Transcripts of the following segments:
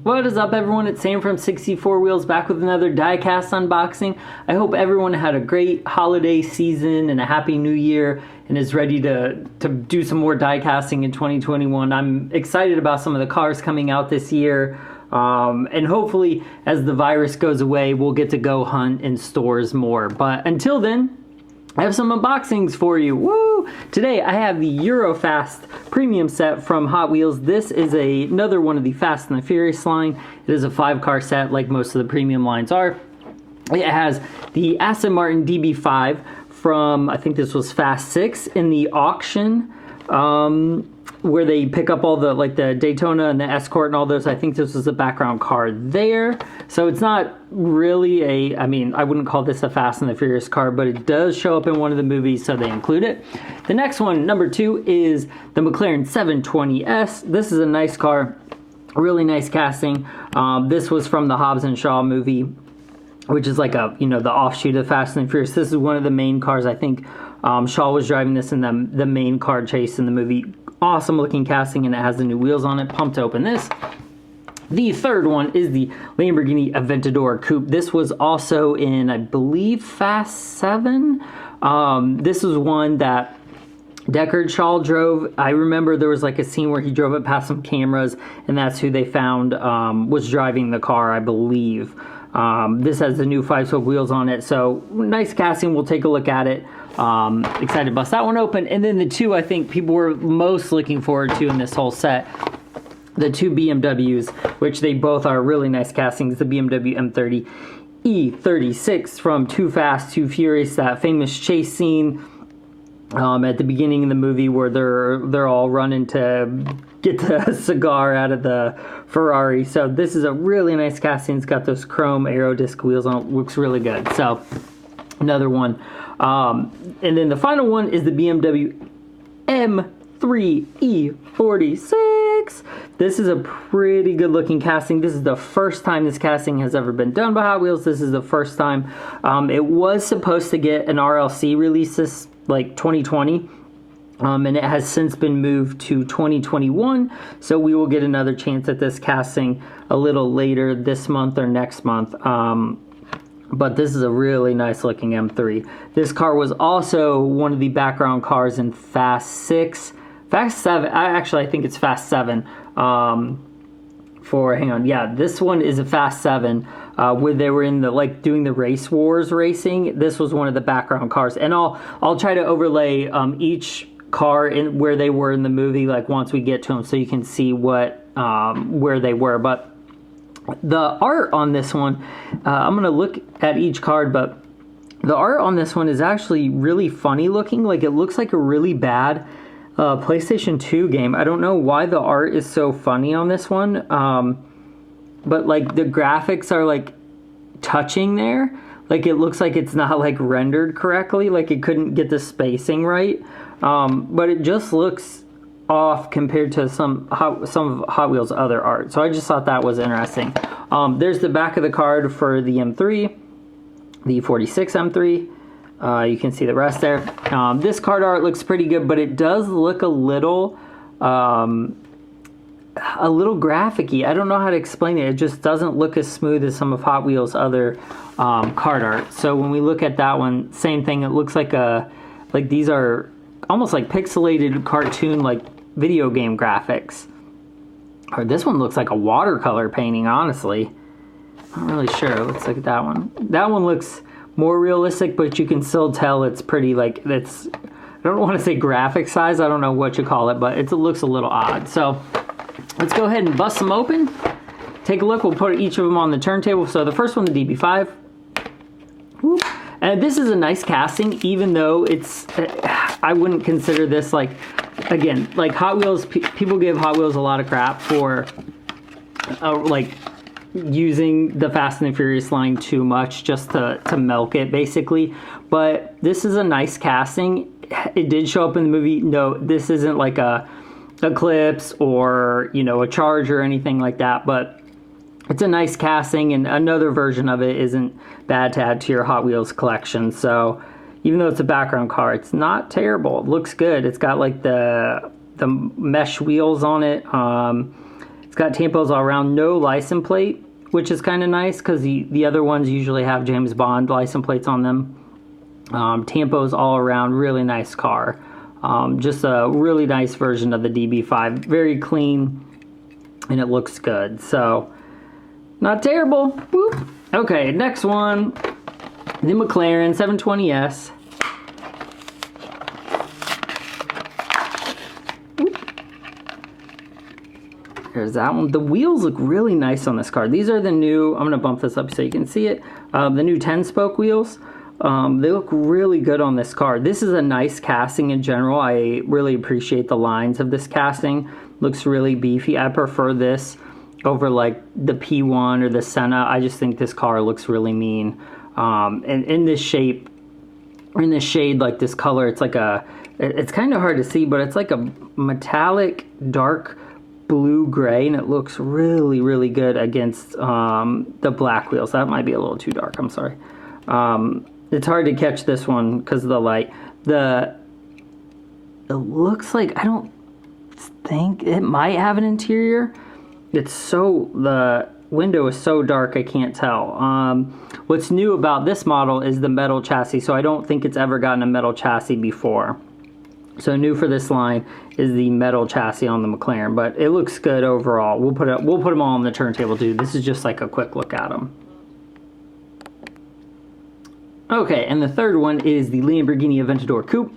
What is up, everyone? It's Sam from 64 Wheels back with another diecast unboxing. I hope everyone had a great holiday season and a happy new year and is ready to do some more diecasting in 2021. I'm excited about some of the cars coming out this year. And hopefully, as the virus goes away, we'll get to go hunt in stores more. But until then, I have some unboxings for you. Woo! Today I have the Eurofast premium set from Hot Wheels. This is another one of the Fast and the Furious line. It is a 5-car set like most of the premium lines are. It has the Aston Martin DB5 from, I think this was Fast 6 in the auction, where they pick up all the, like the Daytona and the Escort and all those. I think this was a background car there. So it's not really I mean, I wouldn't call this a Fast and the Furious car, but it does show up in one of the movies, so they include it. The next one, number 2, is the McLaren 720S. This is a nice car, really nice casting. This was from the Hobbs and Shaw movie, which is like a, the offshoot of Fast and the Furious. This is one of the main cars. I think Shaw was driving this in the main car chase in the movie. Awesome looking casting, and it has the new wheels on it. Pumped to open this. The third one is the Lamborghini Aventador Coupe. This was also in, I believe, Fast 7. This was one that Deckard Shaw drove. I remember there was like a scene where he drove it past some cameras, and that's who they found was driving the car, I believe. This has the new 5-spoke wheels on it, so nice casting. We'll take a look at it. Excited to bust that one open. And then the two I think people were most looking forward to in this whole set, the two BMWs, which they both are really nice castings. The BMW M3 E36 from Too Fast, Too Furious, that famous chase scene at the beginning of the movie where they're all running to get the cigar out of the Ferrari. So this is a really nice casting. It's got those chrome aero disc wheels on it. Looks really good. So another one. And then the final one is the BMW M3 E46. This is a pretty good looking casting. This is the first time this casting has ever been done by Hot Wheels. This is the first time. It was supposed to get an RLC release this like 2020. And it has since been moved to 2021, so we will get another chance at this casting a little later this month or next month. But this is a really nice looking M3. This car was also one of the background cars in Fast 6. Fast 7, I think it's Fast 7. This one is a Fast 7, where they were in the, doing the race wars racing. This was one of the background cars. And I'll try to overlay each car in where they were in the movie, once we get to them, so you can see what where they were. But the art on this one, I'm going to look at each card, but the art on this one is actually really funny looking. It looks like a really bad PlayStation 2 game. I don't know why the art is so funny on this one, but the graphics are touching there. It looks like it's not rendered correctly, it couldn't get the spacing right, but it just looks off compared to some of Hot Wheels' other art. So I just thought that was interesting. There's the back of the card for the M3, the 46 M3. You can see the rest there. This card art looks pretty good, but it does look a little graphic-y. I don't know how to explain it. It just doesn't look as smooth as some of Hot Wheels' other card art. So when we look at that one, same thing. It looks like these are almost like pixelated cartoon, video game graphics. Or this one looks like a watercolor painting, honestly. I'm not really sure. Let's look at that one. That one looks more realistic, but you can still tell it's pretty, it's, I don't want to say graphic size. I don't know what you call it, but it looks a little odd. So let's go ahead and bust them open. Take a look. We'll put each of them on the turntable. So the first one, the DB5. Whoop. And this is a nice casting, even though it's, I wouldn't consider this again, Hot Wheels, people give Hot Wheels a lot of crap for using the Fast and the Furious line too much, just to milk it basically. But this is a nice casting. It did show up in the movie. No, this isn't like a Eclipse or a Charge or anything like that, but it's a nice casting, and another version of it isn't bad to add to your Hot Wheels collection. So even though it's a background car, it's not terrible. It looks good. It's got the mesh wheels on it. It's got tampos all around, no license plate, which is kind of nice because the other ones usually have James Bond license plates on them. Tampos all around, really nice car. Just a really nice version of the DB5, very clean, and it looks good. So, not terrible. Boop. Okay, next one, the McLaren 720S. There's that one. The wheels look really nice on this car. These are the new, I'm going to bump this up so you can see it, the new 10-spoke wheels. They look really good on this car. This is a nice casting in general. I really appreciate the lines of this casting. Looks really beefy. I prefer this over like the P1 or the Senna. I just think this car looks really mean. And in this shape, in this shade, like this color, it's like a, it's kind of hard to see, but it's like a metallic dark blue gray, and it looks really, really good against the black wheels. That might be a little too dark, I'm sorry. It's hard to catch this one because of the light. It looks like, I don't think it might have an interior. It's so, the window is so dark I can't tell. What's new about this model is the metal chassis, so I don't think it's ever gotten a metal chassis before. So new for this line is the metal chassis on the McLaren, but it looks good overall. We'll put them all on the turntable too. This is just like a quick look at them. Okay, and the third one is the Lamborghini Aventador Coupe.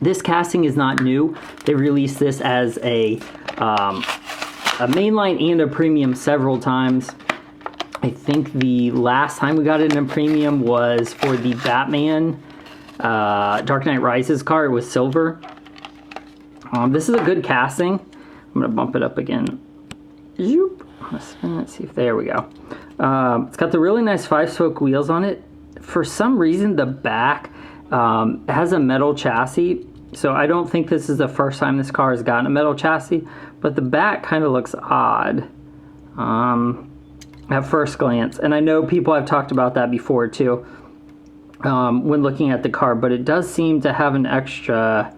This casting is not new. They released this as a mainline and a premium several times. I think the last time we got it in a premium was for the Batman Dark Knight Rises car. It was silver. This is a good casting. I'm going to bump it up again. Let's see if, there we go. It's got the really nice 5-spoke wheels on it. For some reason, the back has a metal chassis, so I don't think this is the first time this car has gotten a metal chassis, but the back kind of looks odd at first glance. And I know people have talked about that before too when looking at the car, but it does seem to have an extra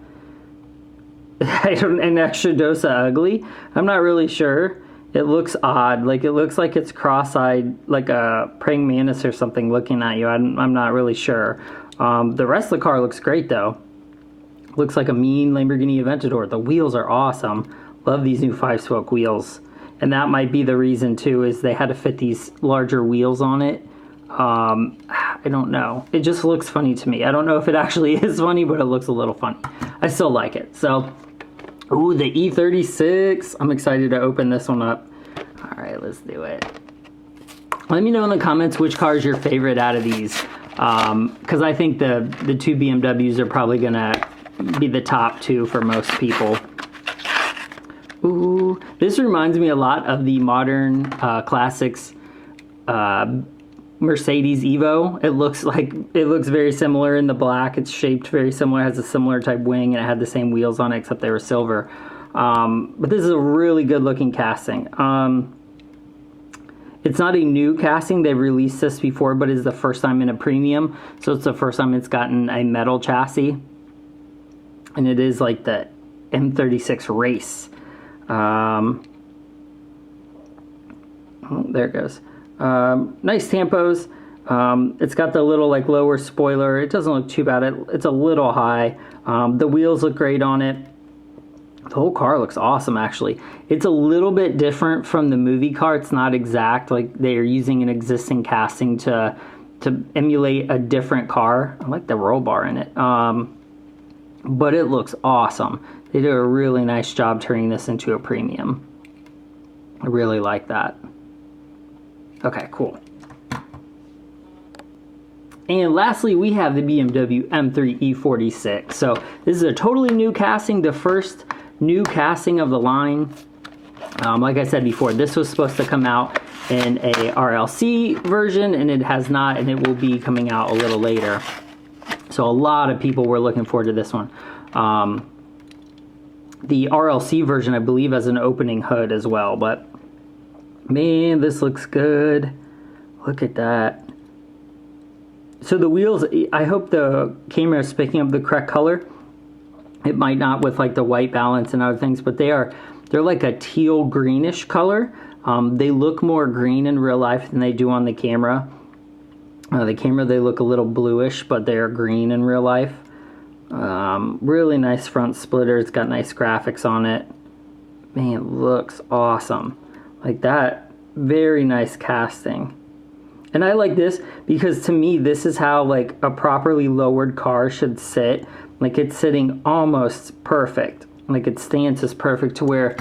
dose of ugly. I'm not really sure. It looks odd. Like, it looks like it's cross-eyed, like a praying mantis or something looking at you. I'm not really sure. The rest of the car looks great, though. Looks like a mean Lamborghini Aventador. The wheels are awesome. Love these new 5-spoke wheels. And that might be the reason, too, is they had to fit these larger wheels on it. I don't know. It just looks funny to me. I don't know if it actually is funny, but it looks a little funny. I still like it. So, ooh, the E36. I'm excited to open this one up. All right, let's do it. Let me know in the comments which car is your favorite out of these. Because I think the two BMWs are probably going to be the top two for most people. Ooh, this reminds me a lot of the modern classics Mercedes Evo. It looks very similar in the black. It's shaped very similar, has a similar type wing, and it had the same wheels on it except they were silver. But this is a really good looking casting. It's not a new casting. They've released this before, but it's the first time in a premium. So it's the first time it's gotten a metal chassis. And it is like the M36 race. Oh, there it goes. Nice tampos. It's got the little like lower spoiler. It doesn't look too bad. It's a little high. The wheels look great on it. The whole car looks awesome, actually. It's a little bit different from the movie car. It's not exact. Like, they are using an existing casting to emulate a different car. I like the roll bar in it. But it looks awesome. They did a really nice job turning this into a premium. I really like that. Okay, cool. And lastly, we have the BMW M3 E46. So this is a totally new casting, the first new casting of the line. Like I said before, this was supposed to come out in a RLC version, and it has not, and it will be coming out a little later. So a lot of people were looking forward to this one. The RLC version, I believe, has an opening hood as well, but man, this looks good. Look at that. So the wheels, I hope the camera is picking up the correct color. It might not with like the white balance and other things, but they are They're like a teal greenish color. They look more green in real life than they do on the camera. They look a little bluish, but they're green in real life. Really nice front splitter. It's got nice graphics on it. Man, it looks awesome. Like that, very nice casting. And I like this because to me, this is how like a properly lowered car should sit. Like it's sitting almost perfect. Like its stance is perfect to where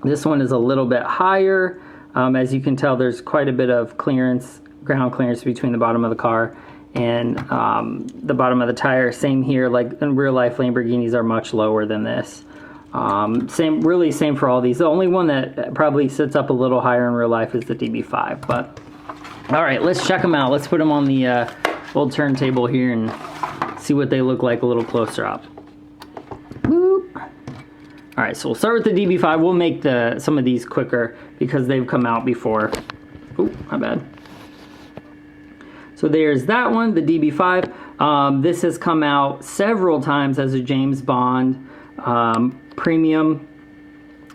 this one is a little bit higher. As you can tell, there's quite a bit of clearance, ground clearance between the bottom of the car and the bottom of the tire. Same here, like in real life, Lamborghinis are much lower than this. Same for all these. The only one that probably sits up a little higher in real life is the DB5. But all right, let's check them out. Let's put them on the old turntable here and see what they look like a little closer up. Boop. All right, so we'll start with the DB5. We'll make some of these quicker because they've come out before. Oh, my bad. So there's that one, the DB5. This has come out several times as a James Bond premium.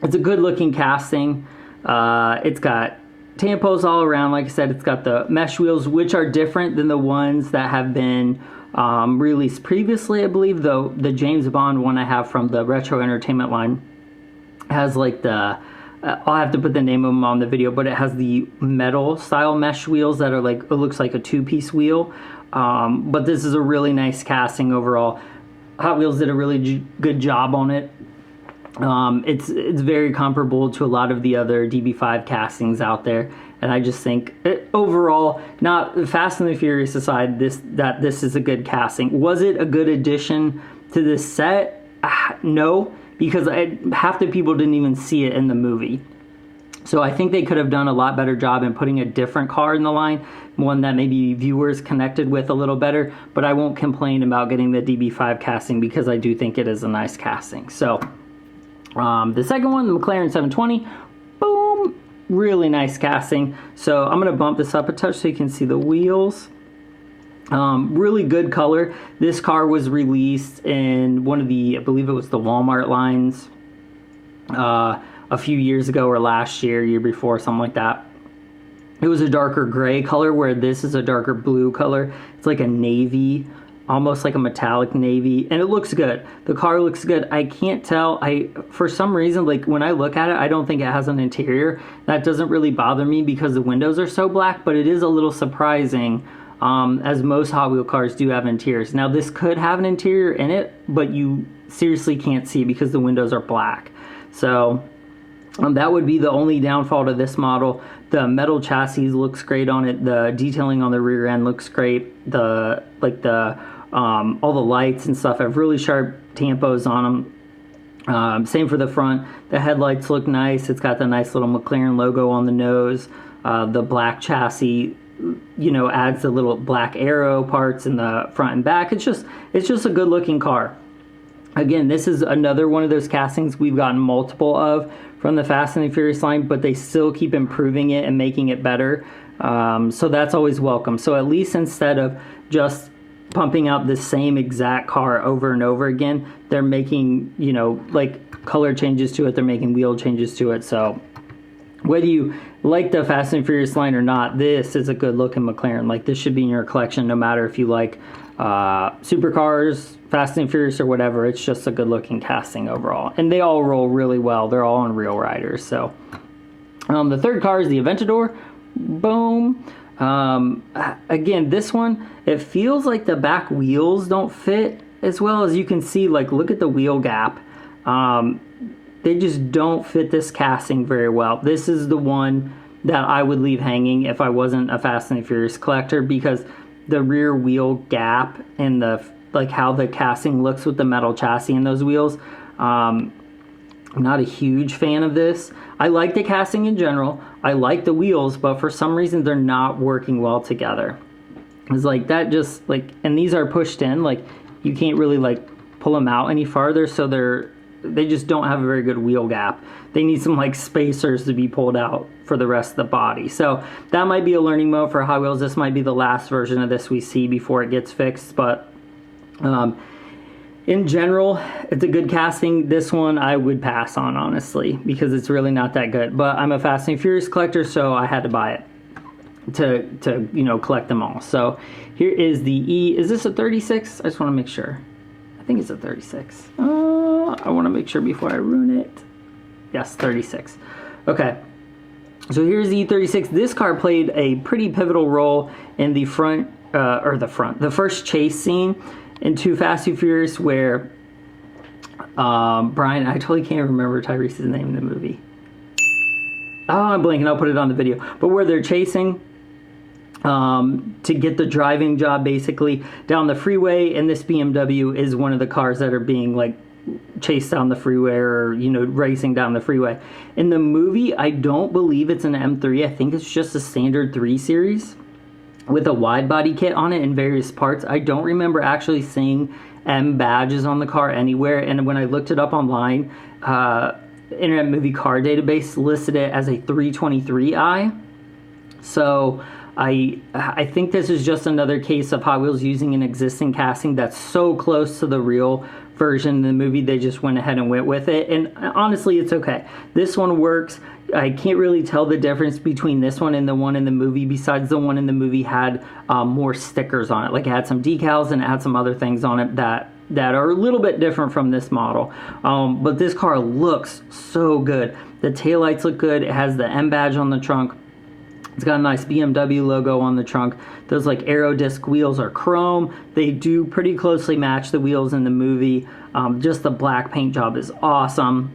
It's a good looking casting. It's got tampos all around. Like I said, it's got the mesh wheels, which are different than the ones that have been released previously. I believe the James Bond one I have from the Retro Entertainment line has like the I'll have to put the name of them on the video, but it has the metal style mesh wheels that are like, it looks like a two-piece wheel. But this is a really nice casting overall. Hot Wheels did a really good job on it. It's very comparable to a lot of the other DB5 castings out there, and I just think overall, not Fast and the Furious aside, this is a good casting. Was it a good addition to this set? No, because half the people didn't even see it in the movie. So I think they could have done a lot better job in putting a different car in the line, one that maybe viewers connected with a little better, but I won't complain about getting the DB5 casting because I do think it is a nice casting. So the second one, the McLaren 720, boom, really nice casting. So I'm gonna bump this up a touch so you can see the wheels. Really good color. This car was released in one of the, I believe it was the Walmart lines a few years ago, or last year before, something like that. It was a darker gray color, where this is a darker blue color. It's like a navy, almost like a metallic navy, and it looks good. The car looks good. I can't tell, for some reason, like when I look at it, I don't think it has an interior. That doesn't really bother me because the windows are so black, but it is a little surprising, as most Hot Wheel cars do have interiors. Now this could have an interior in it, but you seriously can't see because the windows are black. So that would be the only downfall to this model. The metal chassis looks great on it. The detailing on the rear end looks great. All the lights and stuff have really sharp tampos on them. Same for the front. The headlights look nice. It's got the nice little McLaren logo on the nose. The black chassis, you know, adds the little black arrow parts in the front and back. It's just a good looking car. Again, this is another one of those castings we've gotten multiple of from the Fast and the Furious line, but they still keep improving it and making it better. So that's always welcome. So at least instead of just pumping out the same exact car over and over again, they're making, you know, like color changes to it. They're making wheel changes to it. So whether you like the Fast and Furious line or not, this is a good looking McLaren. Like this should be in your collection no matter if you like supercars, Fast and Furious, or whatever. It's just a good looking casting overall, and they all roll really well. They're all on real riders. So the third car is the Aventador. Boom. Again, this one, it feels like the back wheels don't fit as well. As you can see, like look at the wheel gap. They just don't fit this casting very well. This is the one that I would leave hanging if I wasn't a Fast and Furious collector, because the rear wheel gap and the like how the casting looks with the metal chassis and those wheels. I'm not a huge fan of this. I like the casting in general. I like the wheels, but for some reason they're not working well together. It's like that just like, and these are pushed in, like you can't really like pull them out any farther, so they just don't have a very good wheel gap. They need some like spacers to be pulled out for the rest of the body. So that might be a learning mode for Hot Wheels. This might be the last version of this we see before it gets fixed, but in general, it's a good casting. This one I would pass on, honestly, because it's really not that good. But I'm a Fast and Furious collector, so I had to buy it to you know, collect them all. So here is the E. Is this a 36? I just want to make sure. I think it's a 36. I want to make sure before I ruin it. Yes, 36. Okay. So here's the E36. This car played a pretty pivotal role in the the first chase scene in Too Fast, Too Furious, where Brian, I totally can't remember Tyrese's name in the movie. Oh, I'm blanking. I'll put it on the video. But where they're chasing to get the driving job, basically, down the freeway, and this BMW is one of the cars that are being, like, chased down the freeway, or, you know, racing down the freeway. In the movie, I don't believe it's an M3. I think it's just a standard 3 Series with a wide body kit on it in various parts. I don't remember actually seeing M badges on the car anywhere, and when I looked it up online, Internet Movie Car Database listed it as a 323i. So I think this is just another case of Hot Wheels using an existing casting that's so close to the real version in the movie, they just went ahead and went with it. And honestly, it's okay. This one works. I can't really tell the difference between this one and the one in the movie, besides the one in the movie had more stickers on it. Like, it had some decals and it had some other things on it that are a little bit different from this model. But this car looks so good. The taillights look good. It has the M badge on the trunk. It's got a nice BMW logo on the trunk. Those, like, aero disc wheels are chrome. They do pretty closely match the wheels in the movie. Just the black paint job is awesome.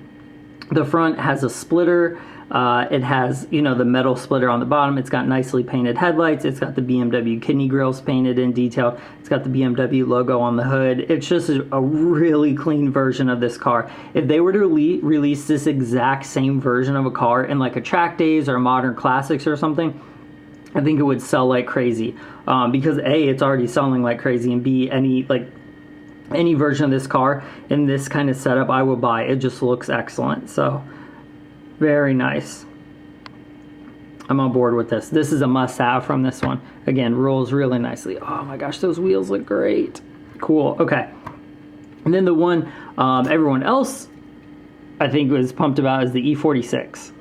The front has a splitter. It has, you know, the metal splitter on the bottom. It's got nicely painted headlights. It's got the BMW kidney grills painted in detail. It's got the BMW logo on the hood. It's just a really clean version of this car. If they were to release this exact same version of a car in, like, a Track Days or Modern Classics or something, I think it would sell like crazy. Because A, it's already selling like crazy, and B, any version of this car in this kind of setup I would buy. It just looks excellent. So very nice. I'm on board with this. This is a must-have from this one. Again, rolls really nicely. Oh my gosh, those wheels look great. Cool. Okay. And then the one everyone else I think was pumped about is the E46.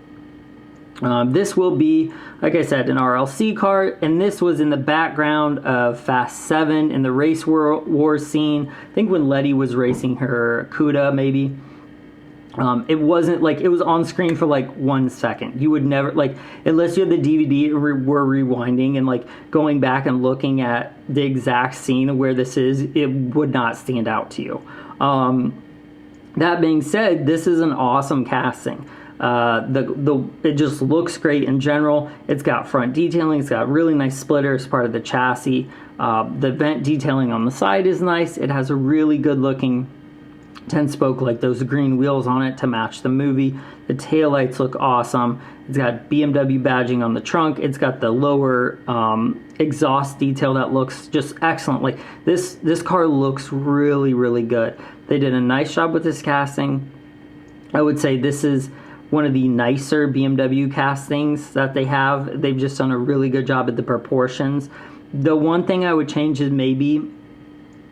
This will be, like I said, an RLC car, and this was in the background of Fast 7 in the race war scene. I think when Letty was racing her Cuda, maybe. It wasn't like, it was on screen for like 1 second. You would never, like, unless you had the DVD, were rewinding and like going back and looking at the exact scene of where this is, it would not stand out to you. That being said, this is an awesome casting. It just looks great in general. It's got front detailing. It's got really nice splitters, part of the chassis. The vent detailing on the side is nice. It has a really good looking 10-spoke, like those green wheels on it to match the movie. The taillights look awesome. It's got BMW badging on the trunk. It's got the lower exhaust detail that looks just excellent. Like, this car looks really, really good. They did a nice job with this casting. I would say this is one of the nicer BMW castings that they have. They've just done a really good job at the proportions. The one thing I would change is maybe,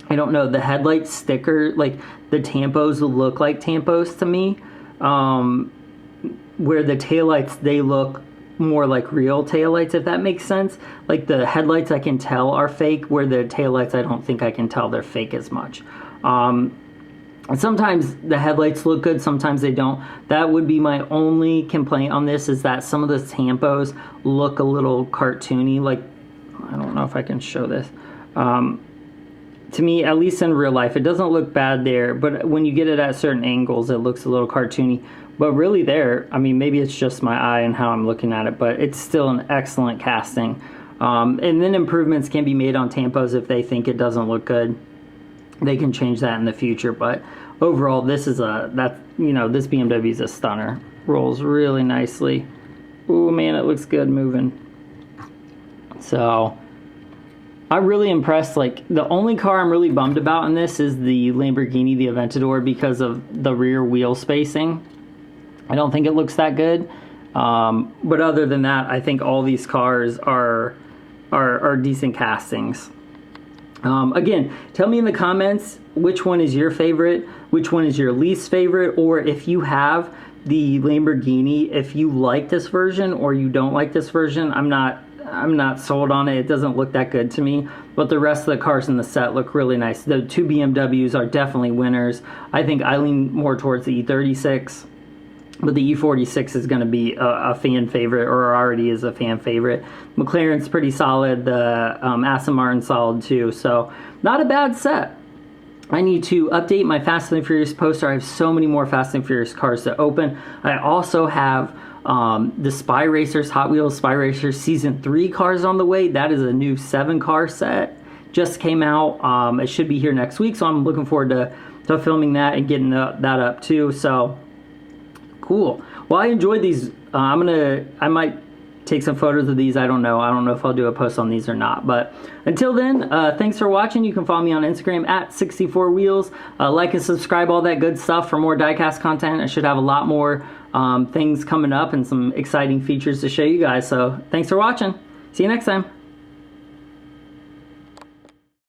I don't know, the headlight sticker, like the tampos look like tampos to me, where the taillights, they look more like real taillights, if that makes sense. Like, the headlights I can tell are fake, where the taillights I don't think I can tell they're fake as much. And sometimes the headlights look good, sometimes they don't. That would be my only complaint on this, is that some of the tampos look a little cartoony. Like, I don't know if I can show this. To me, at least in real life, it doesn't look bad there, but when you get it at certain angles, it looks a little cartoony. But really there, I mean, maybe it's just my eye and how I'm looking at it, but it's still an excellent casting. And then improvements can be made on tampos if they think it doesn't look good. They can change that in the future, but overall, this is this BMW is a stunner. Rolls really nicely. Ooh, man, it looks good moving. So I'm really impressed. Like, the only car I'm really bummed about in this is the Lamborghini, the Aventador, because of the rear wheel spacing. I don't think it looks that good. But other than that, I think all these cars are decent castings. Again, tell me in the comments which one is your favorite, which one is your least favorite, or if you have the Lamborghini, if you like this version or you don't like this version. I'm not sold on it. It doesn't look that good to me, but the rest of the cars in the set look really nice. The two BMWs are definitely winners. I think I lean more towards the E36, but the E46 is going to be a fan favorite, or already is a fan favorite. McLaren's pretty solid. The Aston Martin's solid too. So not a bad set. I need to update my Fast and Furious poster. I have so many more Fast and Furious cars to open. I also have the Spy Racers, Hot Wheels Spy Racers Season 3 cars on the way. That is a new 7-car set. Just came out. It should be here next week, so I'm looking forward to filming that and getting that up too. So cool. Well, I enjoyed these. I might take some photos of these. I don't know if I'll do a post on these or not. But until then, thanks for watching. You can follow me on Instagram at 64wheels. Like and subscribe, all that good stuff for more diecast content. I should have a lot more things coming up and some exciting features to show you guys. So thanks for watching. See you next time.